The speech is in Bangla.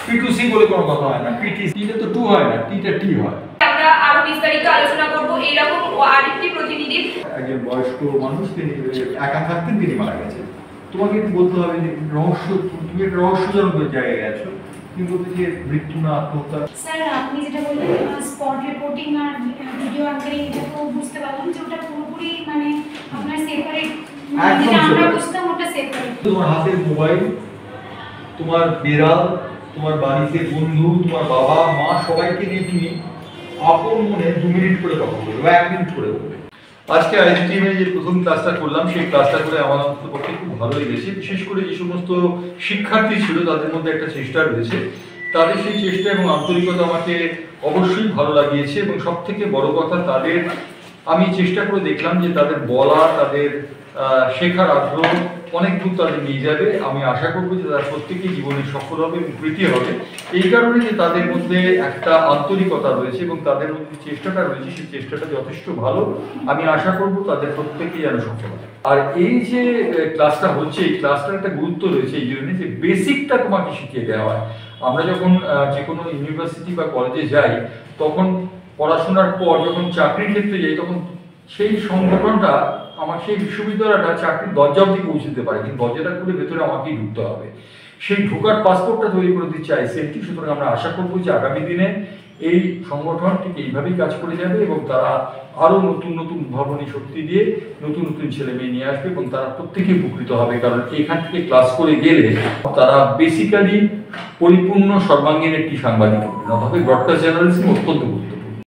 P2C বলে কোনো কথা হয় না, PTC তে তো 2 হয় না, T-টা T হয়। আমরা আরো বিস্তারিত আলোচনা করব এইরকম আরেকটি প্রতিনিধি। একজন বয়স্ক মানুষ, তিনি একা থাকতেন, তিনি মারা গেছেন। তোমাকে একটু বলতে হবে যে রহস্য, তুমি একটা রহস্যজনক জায়গায় গেছো, তুমি বলতে যে মৃত্যু না আত্মহত্যা। স্যার আপনি যেটা বললেন স্পট রিপোর্টিং আর ভিডিও অ্যাঙ্কারিং, এটা তো বুঝতে পারলাম যে ওটা পুরোপুরি মানে আপনার সেপারেট, যেটা আমরা বুঝতাম ওটা সেপারেট। তোমার হাতের মোবাইল, তোমার বিড়াল, তোমার বাড়িতে বন্ধু, তোমার বাবা মা সবাইকে নিয়ে তুমি আপন মনে 2 মিনিট করে কথা বলবে বা 1 মিনিট করে বলবে। আজকে আইএসটিএম যে প্রথম ক্লাসটা করলাম, সেই ক্লাসটা করে আমার অন্ততপক্ষে খুব ভালো লেগেছে। বিশেষ করে যে সমস্ত শিক্ষার্থী ছিল তাদের মধ্যে একটা চেষ্টা রয়েছে, তাদের সেই চেষ্টা এবং আন্তরিকতা আমাকে অবশ্যই ভালো লাগিয়েছে। এবং সব থেকে বড় কথা, তাদের আমি চেষ্টা করে দেখলাম যে তাদের বলা, তাদের শেখার আগ্রহ অনেক দূর তাদের নিয়ে যাবে। আমি আশা করবো যে তারা প্রত্যেকেই জীবনে সফল হবে এবং কৃতি হবে। এই কারণে যে তাদের মধ্যে একটা আন্তরিকতা রয়েছে এবং তাদের মধ্যে চেষ্টাটা রয়েছে, সেই চেষ্টাটা যথেষ্ট ভালো। আমি আশা করবো তাদের প্রত্যেকেই যেন সফল হয়। আর এই যে ক্লাসটা হচ্ছে, এই ক্লাসটার একটা গুরুত্ব রয়েছে এই জন্য যে বেসিকটা তোমাকে শিখিয়ে দেওয়া হয়। আমরা যখন যে কোনো ইউনিভার্সিটি বা কলেজে যাই, তখন পড়াশোনার পর যখন চাকরির ক্ষেত্রে যাই, তখন সেই সংগঠনটা আমার, সেই বিশ্ববিদ্যালয়টা চাকরির দরজা অবধি পৌঁছতে পারে, কিন্তু দরজাটা খুলে ভেতরে আমাকেই ঢুকতে হবে। সেই ঢোকার পাসপোর্টটা তৈরি করে দিচ্ছে আইসিএলটি। সুতরাং আমরা আশা করবো যে আগামী দিনে এই সংগঠন ঠিক এইভাবেই কাজ করে যাবে এবং তারা আরও নতুন নতুন উদ্ভাবনী শক্তি দিয়ে নতুন নতুন ছেলে মেয়ে নিয়ে আসবে এবং তারা প্রত্যেকেই উপকৃত হবে। কারণ এখান থেকে ক্লাস করে গেলে তারা বেসিক্যালি পরিপূর্ণ সর্বাঙ্গীন একটি সাংবাদিক হবে, ব্রডকাস্ট জার্নালিজম অত্যন্ত